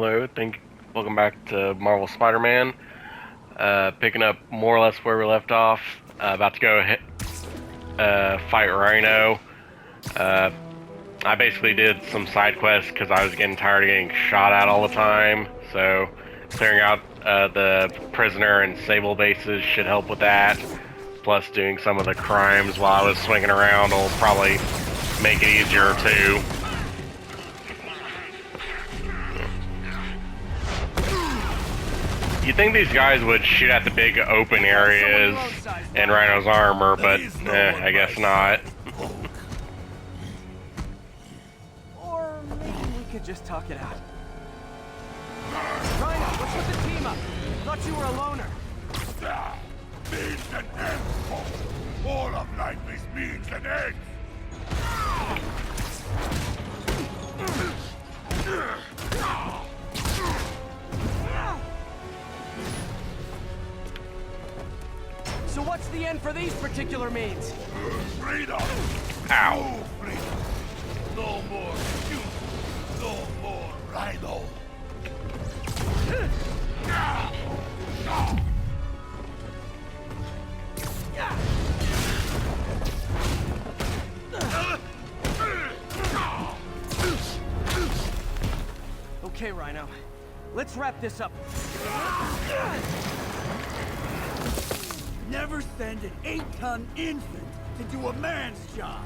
Hello, welcome back to Marvel Spider-Man. Picking up more or less where we left off. About to go fight Rhino. I basically did some side quests because I was getting tired of getting shot at all the time. So clearing out the prisoner and Sable bases should help with that. Plus doing some of the crimes while I was swinging around will probably make it easier too. You think these guys would shoot at the big open areas in Rhino's armor, but I guess not. Or maybe we could just talk it out. Rhino, what's with the team up? Thought you were a loner. Means and ends. All of life is means and ends. So what's the end for these particular means? Freedom. Ow. Freedom. No more you. No more Rhino. Okay, Rhino. Let's wrap this up. Never send an 8-ton infant to do a man's job.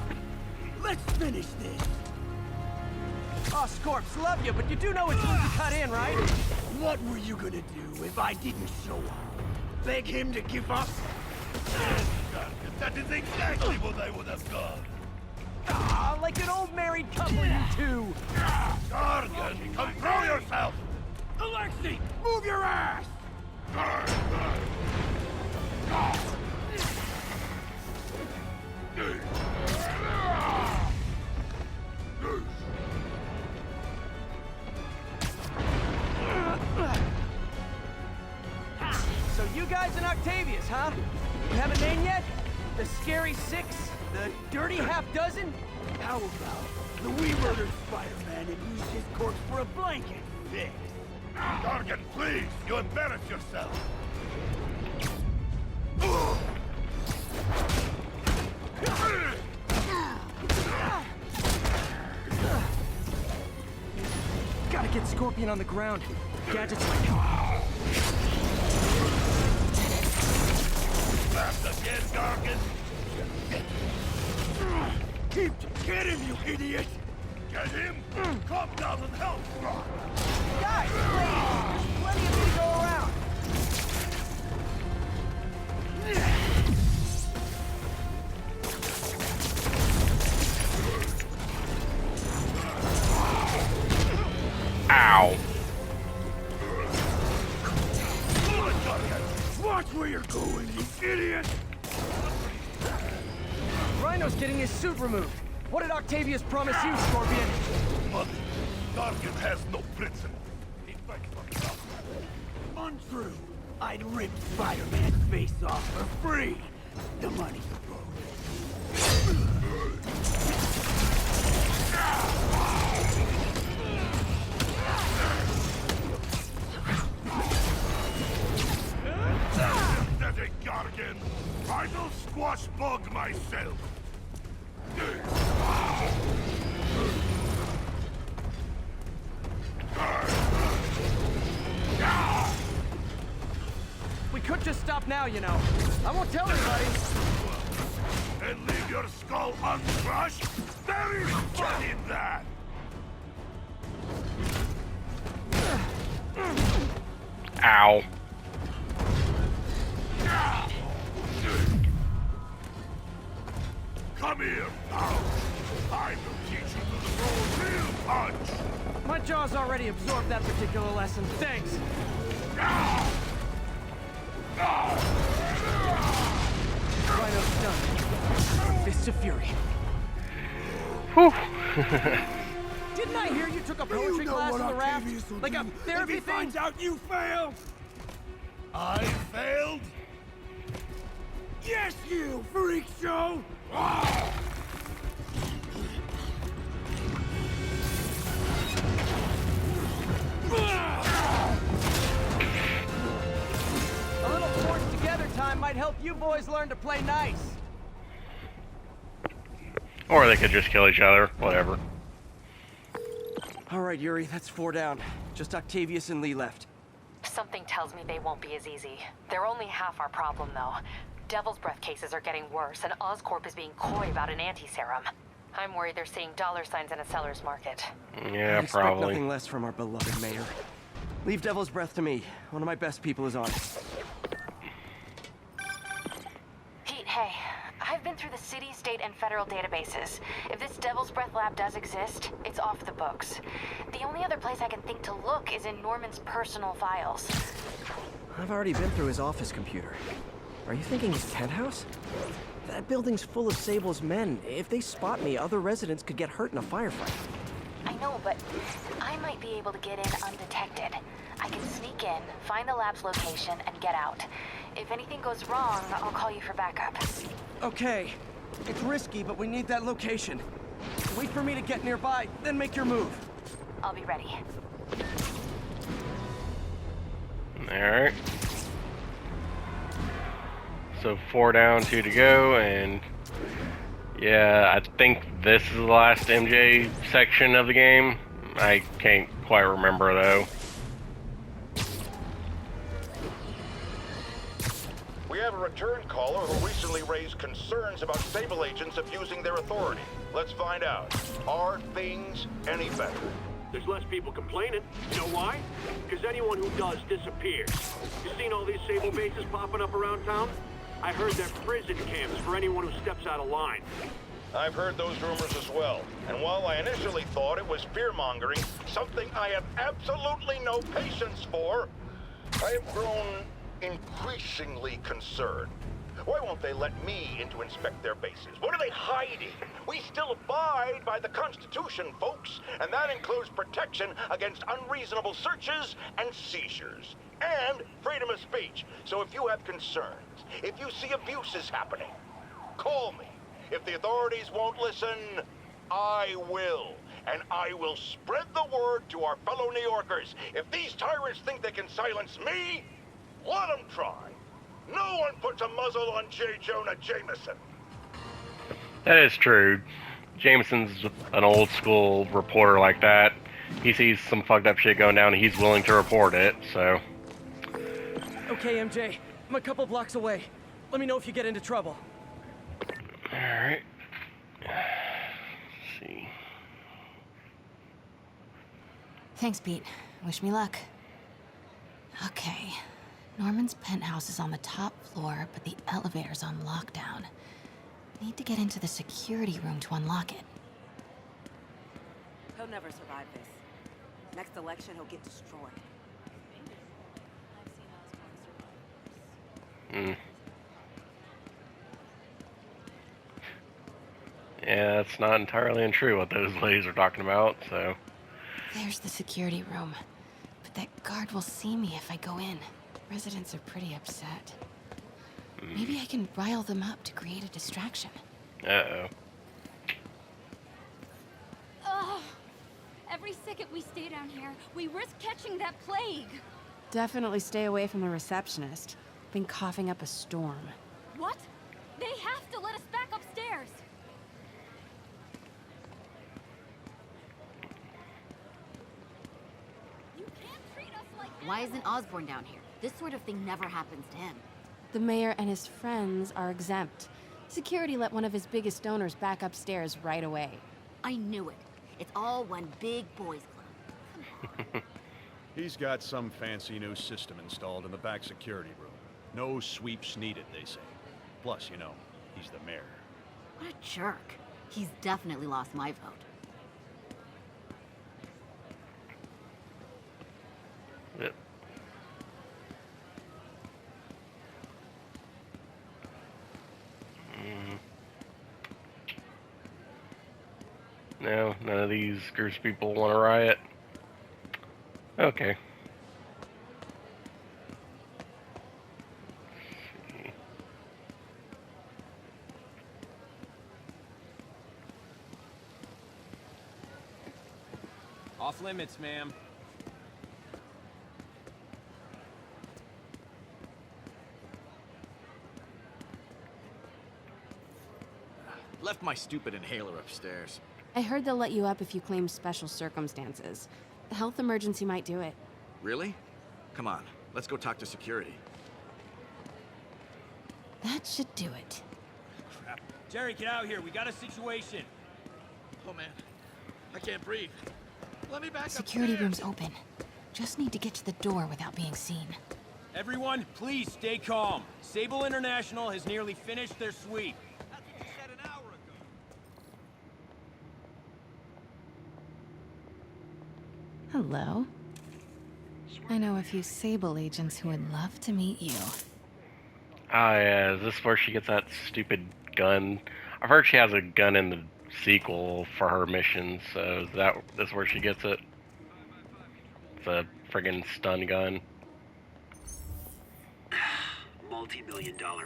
Let's finish this. Oh, Scorps, love you, but you do know it's easy to cut in, right? What were you gonna do if I didn't show up? Beg him to give up? Yes, Gargan, that is exactly what I would have done. Ah, like an old married couple, you two. Gargan, control yourself. Alexei, move your ass! So you guys in Octavius, huh? You have a name yet? The Scary Six? The Dirty Half Dozen? How about the we murdered Spider-Man and used his corpse for a blanket fix? Gargan, please, you embarrass yourself. Gotta get Scorpion on the ground. Gadget's like... Last again, Gargan. Get him, you idiot! Get him. Come down and help, Rock. Guys, please! Plenty of me to go around. Ow. Watch where you're going, you idiot! Rhino's getting his suit removed. What did Octavius promise you, Scorpion? Mother, Gargan has no principle. He fights for himself. Untrue. I'd rip Spider-Man's face off for free. The money That a Gargan. I will squash bug myself. We could just stop now, you know. I won't tell anybody. And leave your skull uncrushed? There is fun in that! Ow. Come here, now! I will teach you to throw a real punch! My jaw's already absorbed that particular lesson. Thanks. Rhino's done. Fists of Fury. Whew. Didn't I hear you took a poetry class on the raft? Like a therapy if he thing? finds out you failed! I failed? Yes, you freak show! A little forced together time might help you boys learn to play nice. Or they could just kill each other, whatever. All right, Yuri, that's 4 down. Just Octavius and Lee left. Something tells me they won't be as easy. They're only half our problem, though. Devil's Breath cases are getting worse, and Oscorp is being coy about an anti-serum. I'm worried they're seeing dollar signs in a seller's market. Yeah, I expect probably. nothing less from our beloved mayor. Leave Devil's Breath to me. One of my best people is on it. Pete, hey. I've been through the city, state, and federal databases. If this Devil's Breath lab does exist, it's off the books. The only other place I can think to look is in Norman's personal files. I've already been through his office computer. Are you thinking his penthouse? That building's full of Sable's men. If they spot me, other residents could get hurt in a firefight. I know, but I might be able to get in undetected. I can sneak in, find the lab's location, and get out. If anything goes wrong, I'll call you for backup. Okay. It's risky, but we need that location. Wait for me to get nearby, then make your move. I'll be ready. Alright. So 4 down, 2 to go, and yeah, I think this is the last MJ section of the game. I can't quite remember though. We have a return caller who recently raised concerns about Sable agents abusing their authority. Let's find out. Are things any better? There's less people complaining. You know why? Because anyone who does disappears. You seen all these Sable bases popping up around town? I heard they're prison camps for anyone who steps out of line. I've heard those rumors as well. And while I initially thought it was fear-mongering, something I have absolutely no patience for, I have grown increasingly concerned. Why won't they let me in to inspect their bases? What are they hiding? We still abide by the Constitution, folks, and that includes protection against unreasonable searches and seizures, and freedom of speech. So if you have concerns, if you see abuses happening, call me. If the authorities won't listen, I will. And I will spread the word to our fellow New Yorkers. If these tyrants think they can silence me, let them try. No one puts a muzzle on J. Jonah Jameson. That is true. Jameson's an old school reporter like that. He sees some fucked up shit going down and he's willing to report it, so. Okay, MJ. I'm a couple blocks away. Let me know if you get into trouble. Alright. Let's see. Thanks, Pete. Wish me luck. Okay. Norman's penthouse is on the top floor, but the elevator's on lockdown. Need to get into the security room to unlock it. He'll never survive this. Next election, he'll get destroyed. Yeah, that's not entirely untrue what those ladies are talking about, so. There's the security room. But that guard will see me if I go in. Residents are pretty upset. Maybe I can rile them up to create a distraction. Uh-oh. Ugh. Every second we stay down here, we risk catching that plague. Definitely stay away from the receptionist. Been coughing up a storm. What? They have to let us back upstairs. You can't treat us like Why isn't Osborn down here? This sort of thing never happens to him. The mayor and his friends are exempt. Security let one of his biggest donors back upstairs right away. I knew it. It's all one big boys club. He's got some fancy new system installed in the back security room. No sweeps needed, they say. Plus, you know, he's the mayor. What a jerk. He's definitely lost my vote. Yep. No, none of these groups of people want to riot. Okay. Off limits, ma'am. Left my stupid inhaler upstairs. I heard they'll let you up if you claim special circumstances. A health emergency might do it. Really? Come on, let's go talk to security. That should do it. Crap. Jerry, get out here. We got a situation. Oh man, I can't breathe. Let me back Security upstairs. room's open. Just need to get to the door without being seen. Everyone, please stay calm. Sable International has nearly finished their sweep. That's what you said an hour ago. Hello. I know a few Sable agents who would love to meet you. Ah, yeah, is this where she gets that stupid gun? I've heard she has a gun in the sequel for her missions, so is this where she gets it? It's a friggin' stun gun. Multi-million-dollar.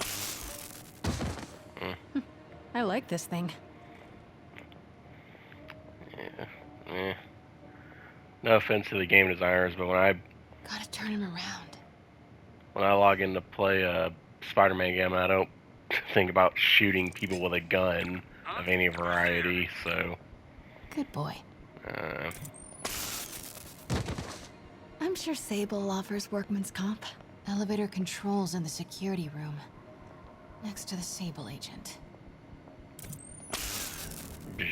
I like this thing. Yeah. No offense to the game designers, but when Gotta turn him around. I log in to play a Spider-Man game, I don't think about shooting people with a gun of any variety, so... Good boy. I'm sure Sable offers workman's comp. Elevator controls in the security room. Next to the Sable agent.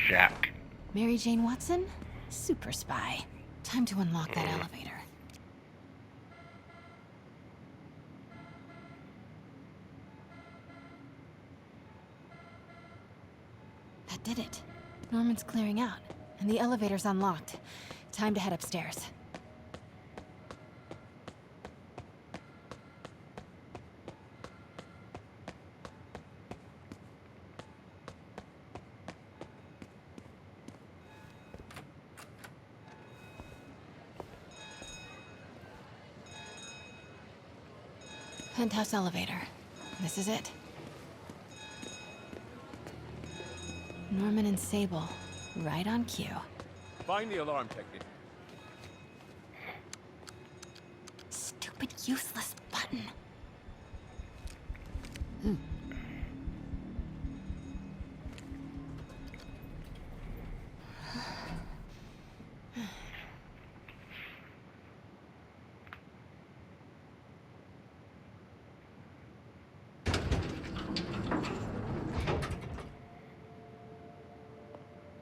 Jack. Mary Jane Watson? Super spy. Time to unlock that elevator. That did it. Norman's clearing out, and the elevator's unlocked. Time to head upstairs. Penthouse elevator. This is it. Norman and Sable, right on cue. Find the alarm technician. Stupid, useless button.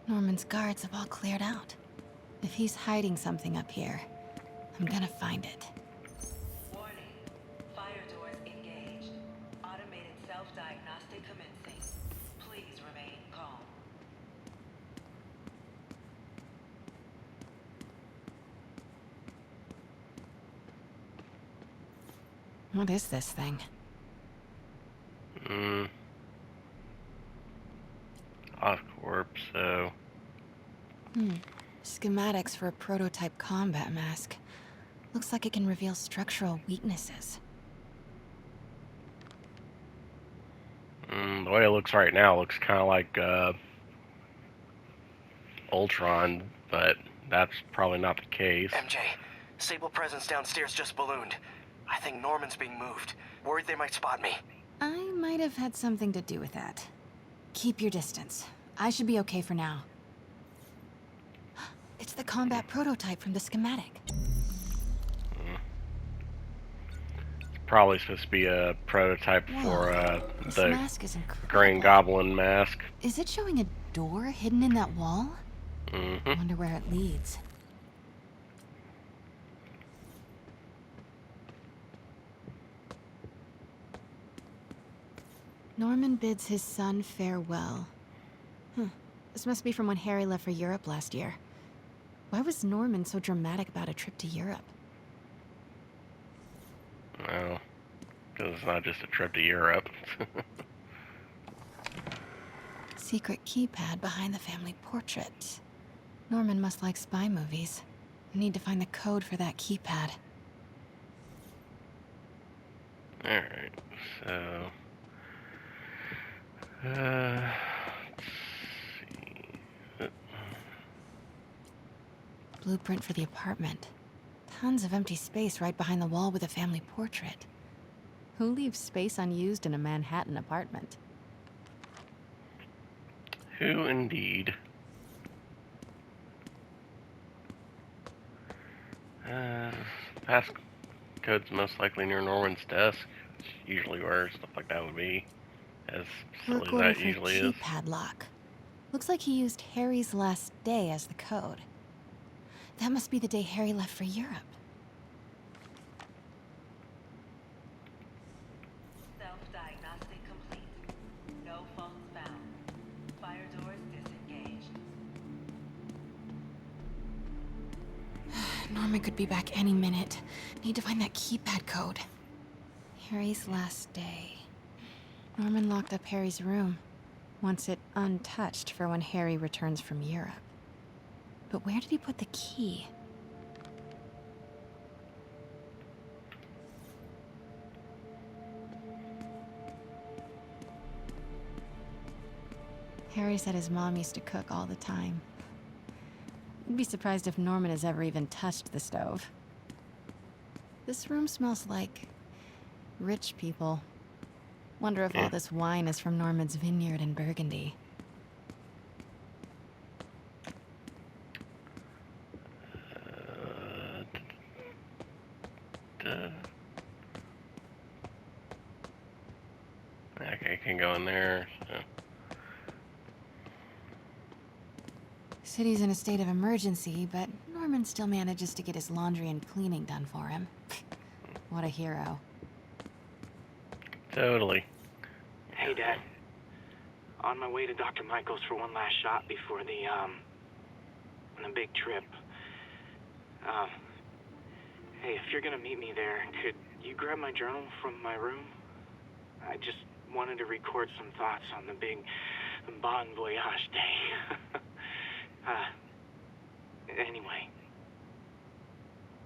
Norman's guards have all cleared out. If he's hiding something up here, I'm gonna find it. Warning. Fire doors engaged. Automated self-diagnostic commencing. Please remain calm. What is this thing? Oscorp, so... Schematics for a prototype combat mask. Looks like it can reveal structural weaknesses. The way it looks right now looks kind of like Ultron, but that's probably not the case. MJ, Sable presence downstairs just ballooned. I think Norman's being moved. Worried they might spot me. I might have had something to do with that. Keep your distance. I should be okay for now. It's the combat prototype from the schematic. It's probably supposed to be a prototype for This the mask is incredible. Green Goblin mask. Is it showing a door hidden in that wall? Mm-hmm. I wonder where it leads. Norman bids his son farewell. This must be from when Harry left for Europe last year. Why was Norman so dramatic about a trip to Europe? Well, because it's not just a trip to Europe. Secret keypad behind the family portrait. Norman must like spy movies. Need to find the code for that keypad. Alright, so... let's see... Blueprint for the apartment. Tons of empty space right behind the wall with a family portrait. Who leaves space unused in a Manhattan apartment? Who indeed? Passcode's most likely near Norman's desk. It's usually where stuff like that would be. As silly as Recording that for usually key is. padlock. Looks like he used Harry's last day as the code. That must be the day Harry left for Europe. Self-diagnostic complete. No faults found. Fire doors disengaged. Norman could be back any minute. Need to find that keypad code. Harry's last day. Norman locked up Harry's room. Wants it untouched for when Harry returns from Europe. But where did he put the key? Harry said his mom used to cook all the time. I'd be surprised if Norman has ever even touched the stove. This room smells like rich people. Wonder if all this wine is from Norman's vineyard in Burgundy. Okay, can go in there. So. City's in a state of emergency, but Norman still manages to get his laundry and cleaning done for him. What a hero. Totally. Hey, Dad. On my way to Dr. Michael's for one last shot before the big trip. Hey, if you're gonna meet me there, could you grab my journal from my room? I just wanted to record some thoughts on the big Bon Voyage day. Anyway.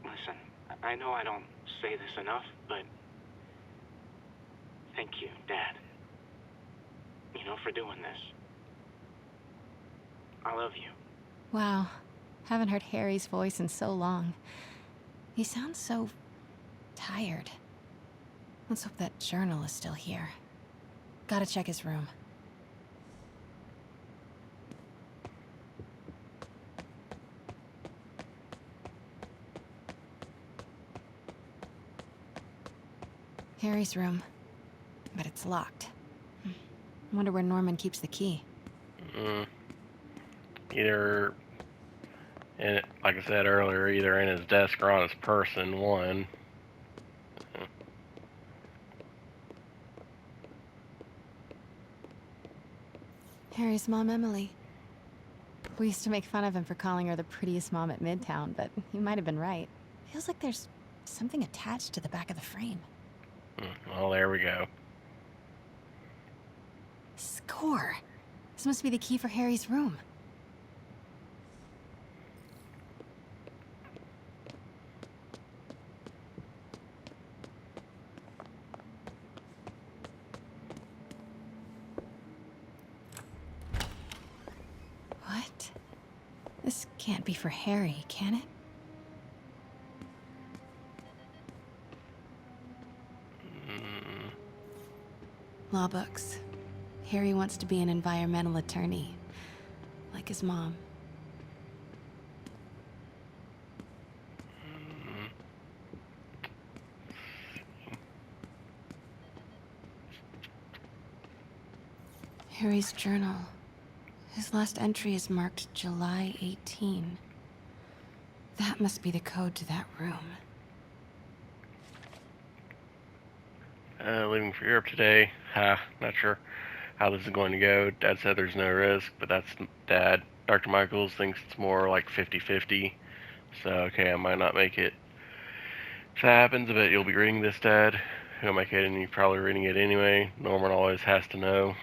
Listen, I know I don't say this enough, but thank you, Dad. You know, for doing this. I love you. Wow. Haven't heard Harry's voice in so long. He sounds so tired. Let's hope that journal is still here. Gotta check his room. Harry's room. But it's locked. Wonder where Norman keeps the key. Either, like I said earlier, either in his desk or on his person, one. Harry's mom, Emily. We used to make fun of him for calling her the prettiest mom at Midtown, but he might have been right. Feels like there's something attached to the back of the frame. Well, there we go. Score! This must be the key for Harry's room. What? This can't be for Harry, can it? Law books. Harry wants to be an environmental attorney, like his mom. Harry's journal. His last entry is marked July 18. That must be the code to that room. Leaving for Europe today. Not sure how this is going to go. Dad said there's no risk, but that's Dad. Dr. Michaels thinks it's more like 50-50. So, okay, I might not make it. If that happens, I bet you'll be reading this, Dad. Who am I kidding? You're probably reading it anyway. Norman always has to know.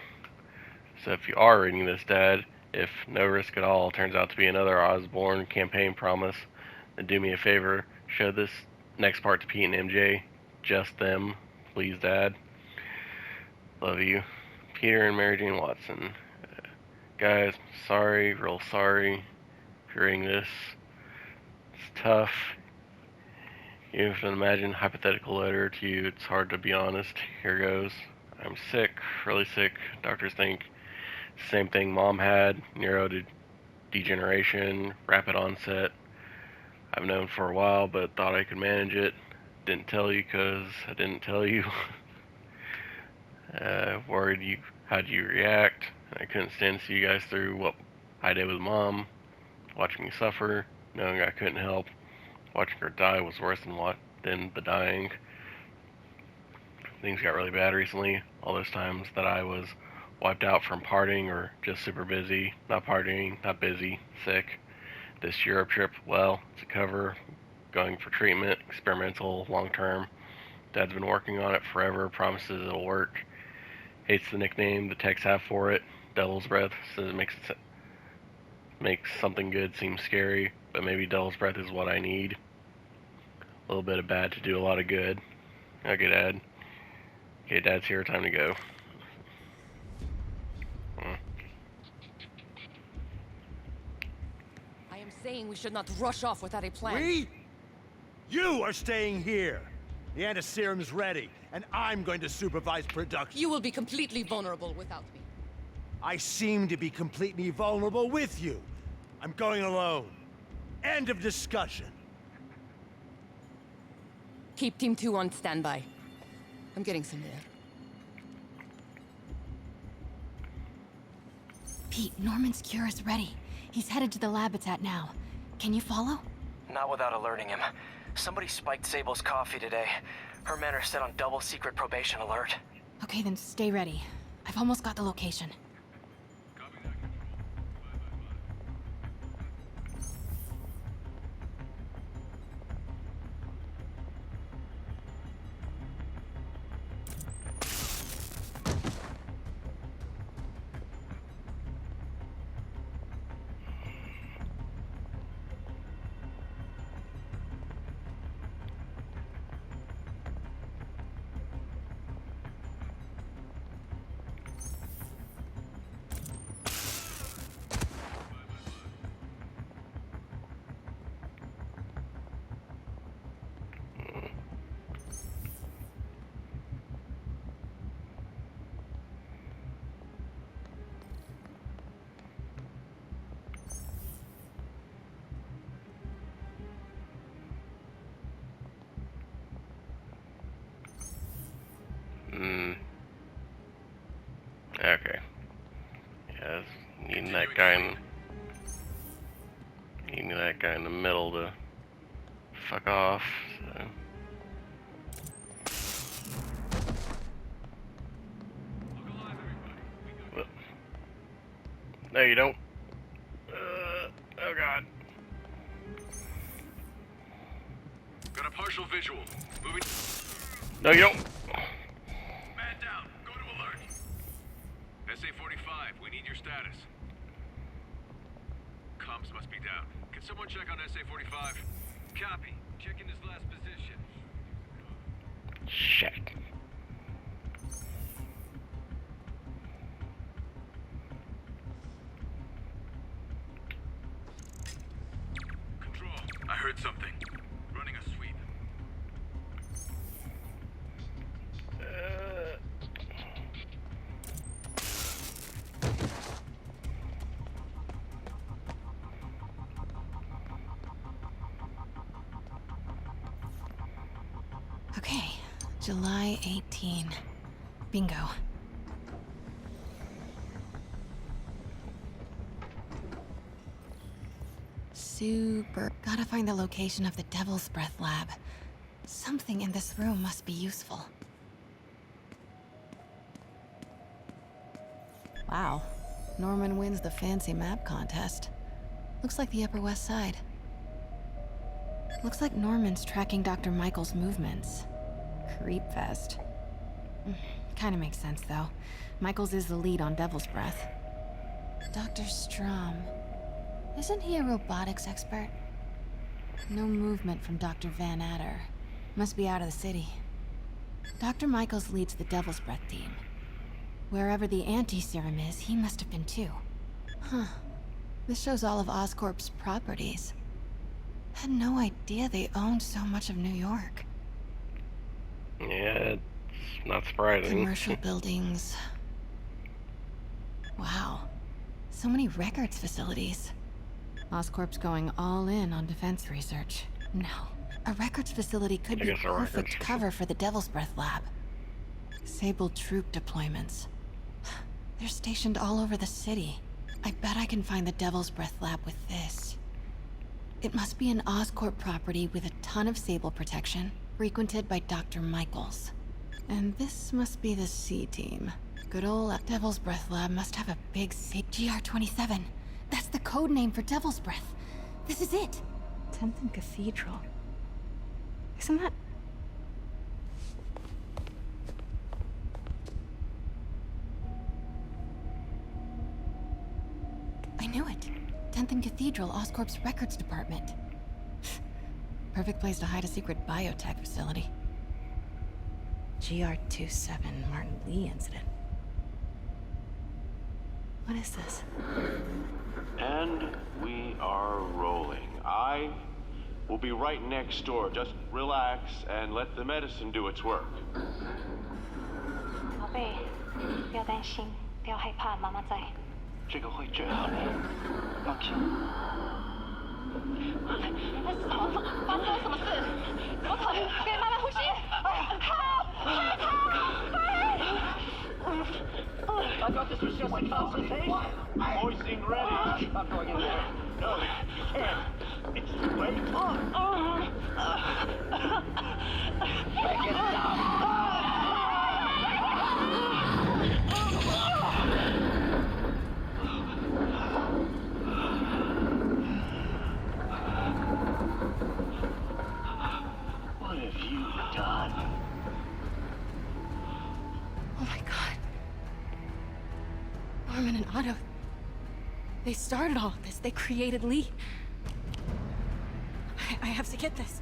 So if you are reading this, Dad, if no risk at all turns out to be another Osborn campaign promise, then do me a favor. Show this next part to Pete and MJ. Just them. Please, Dad. Love you. Peter and Mary Jane Watson. Guys, sorry, real sorry if you're reading this. It's tough. Even if I imagine a hypothetical letter to you, it's hard to be honest. Here goes. I'm sick, really sick. Doctors think Same thing Mom had, neurodegeneration, rapid onset. I've known for a while, but thought I could manage it. Didn't tell you because I didn't tell you. Worried how'd you react. I couldn't stand to see you guys through what I did with Mom. Watching me suffer, knowing I couldn't help. Watching her die was worse than the dying. Things got really bad recently. All those times that I was wiped out from partying or just super busy. Not partying, not busy, sick. This Europe trip, well, it's a cover. Going for treatment, experimental, long term. Dad's been working on it forever, promises it'll work. Hates the nickname the techs have for it. Devil's Breath, says it makes something good seem scary, but maybe Devil's Breath is what I need. A little bit of bad to do a lot of good. Okay, Dad. Okay, Dad's here, time to go. I am saying we should not rush off without a plan. We? You are staying here. The antiserum's ready, and I'm going to supervise production. You will be completely vulnerable without me. I seem to be completely vulnerable with you. I'm going alone. End of discussion. Keep Team 2 on standby. I'm getting some air. Pete, Norman's cure is ready. He's headed to the lab it's at now. Can you follow? Not without alerting him. Somebody spiked Sable's coffee today. Her men are set on double secret probation alert. Okay, then stay ready. I've almost got the location. Okay. Yeah, needing that guy in the middle to fuck off. So. No, you don't. Oh god. Got a partial visual. Moving. No, you don't. Man down. Go to alert. SA-45, we need your status. Comms must be down. Can someone check on SA-45? Copy. Checking his last position. Shit. Control, I heard something. Running a sweep. Okay, July 18. Bingo. Super. Gotta find the location of the Devil's Breath lab. Something in this room must be useful. Wow. Norman wins the fancy map contest. Looks like the Upper West Side. Looks like Norman's tracking Dr. Michael's movements. Creepfest. Kinda makes sense, though. Michaels is the lead on Devil's Breath. Dr. Strom. Isn't he a robotics expert? No movement from Dr. Van Adder. Must be out of the city. Dr. Michaels leads the Devil's Breath team. Wherever the anti-serum is, he must have been too. Huh. This shows all of Oscorp's properties. Had no idea they owned so much of New York. Yeah, it's not surprising. Commercial buildings. Wow. So many records facilities. Oscorp's going all in on defense research. No. A records facility could be perfect cover for the Devil's Breath lab. Sable troop deployments. They're stationed all over the city. I bet I can find the Devil's Breath lab with this. It must be an Oscorp property with a ton of Sable protection, frequented by Dr. Michaels. And this must be the C team. Good old Devil's Breath lab must have a big GR-27. That's the code name for Devil's Breath. This is it. 10th and Cathedral. Isn't that... I knew it. 10th and Cathedral, Oscorp's records department. Perfect place to hide a secret biotech facility. GR-27 Martin Lee incident. What is this? And we are rolling. I will be right next door. Just relax and let the medicine do its work. 宝贝，不要担心，不要害怕，妈妈在。这个会治好你，放心。发生了什么事？怎么可能？别慢慢呼吸。I got this was just a consultation. Hoisting ready. I'm going in there. No, you can't. It's too late. Make it stop. What have you done? Oh my god. Norman and Otto. They started all of this. They created Lee. I have to get this.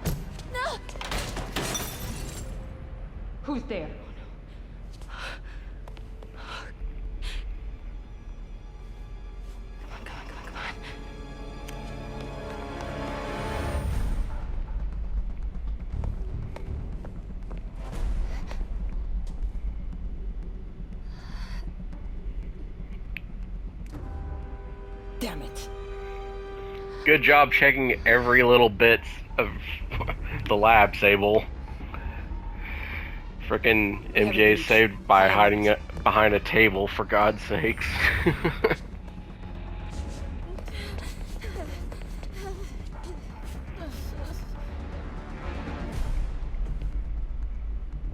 What? No! Who's there? Damn it. Good job checking every little bit of the lab, Sable. Frickin' MJ is saved by hiding behind a table, for God's sakes.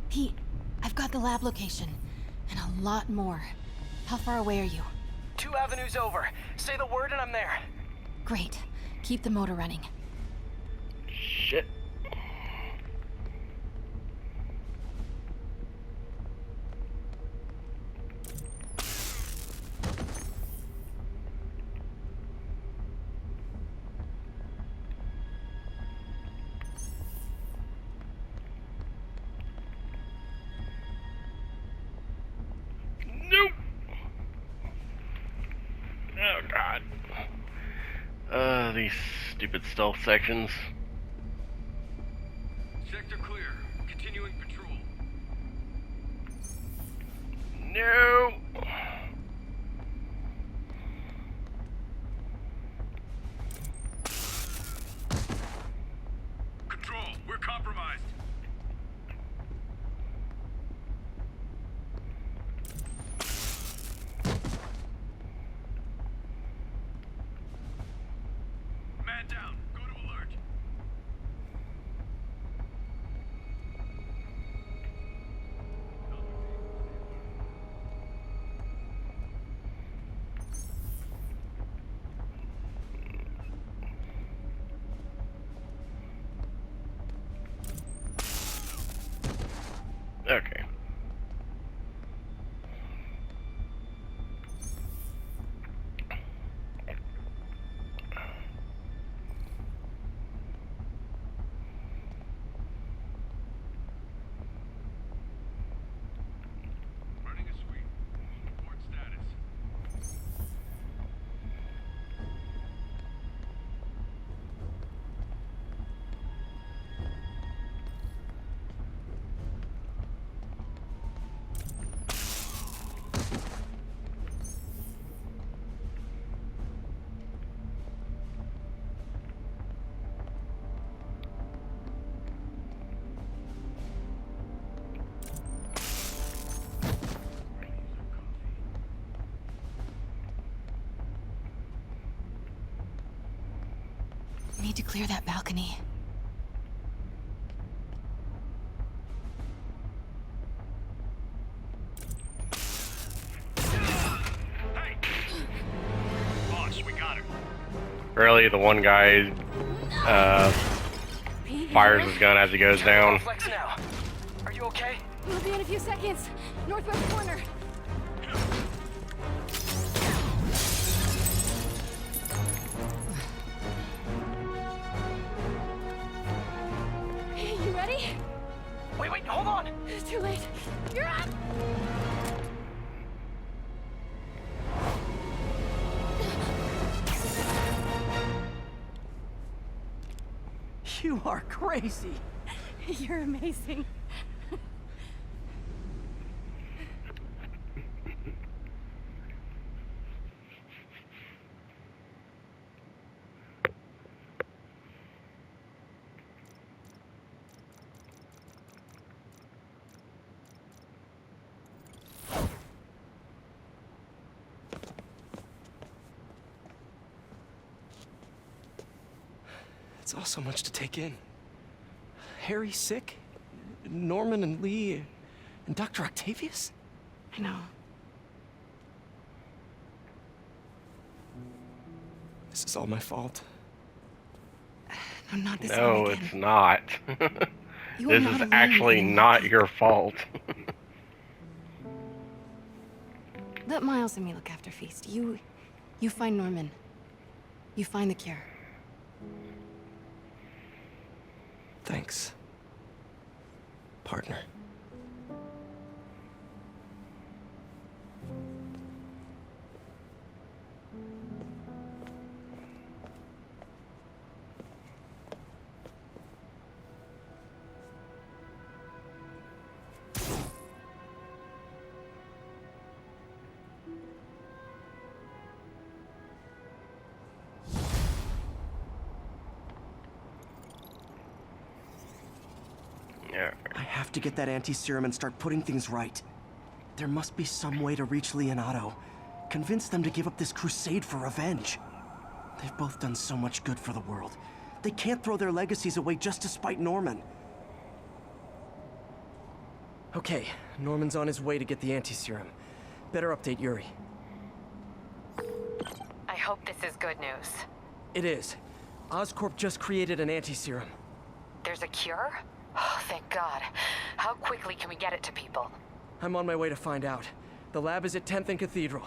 Pete, I've got the lab location. And a lot more. How far away are you? 2 avenues over. Say the word and I'm there. Great. Keep the motor running. Shit. Nope. Oh god. These stupid stealth sections. Sector clear. Continuing patrol. No. Control, we're compromised. Man down. Go to alert. need to clear that balcony. Boss, we got her. Really, the one guy fires his gun as he goes down. Flex now. Are you okay? We'll be in a few seconds. Northwest corner. You ready? Wait, hold on! It's too late. You're up! You are crazy. You're amazing. It's all so much to take in. Harry sick? Norman and Lee and Dr. Octavius? I know. This is all my fault. No, not this No, time again. it's not. You are This not is alone actually in not this. your fault. Let Miles and me look after Feast. You find Norman. You find the cure. Thanks, partner. I have to get that anti-serum and start putting things right. There must be some way to reach Lee and Otto. Convince them to give up this crusade for revenge. They've both done so much good for the world. They can't throw their legacies away just to spite Norman. Okay, Norman's on his way to get the anti-serum. Better update Yuri. I hope this is good news. It is. Oscorp just created an anti-serum. There's a cure? Oh, thank God. How quickly can we get it to people? I'm on my way to find out. The lab is at 10th and Cathedral.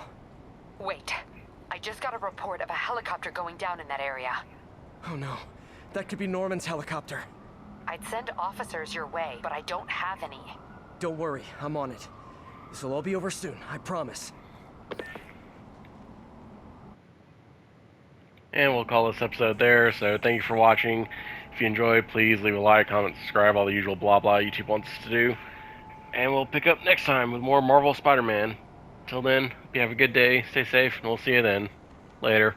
Wait. I just got a report of a helicopter going down in that area. Oh no. That could be Norman's helicopter. I'd send officers your way, but I don't have any. Don't worry, I'm on it. This will all be over soon, I promise. And we'll call this episode there, so thank you for watching. If you enjoyed, please leave a like, comment, subscribe, all the usual blah blah YouTube wants us to do. And we'll pick up next time with more Marvel Spider-Man. Till then, hope you have a good day, stay safe, and we'll see you then. Later.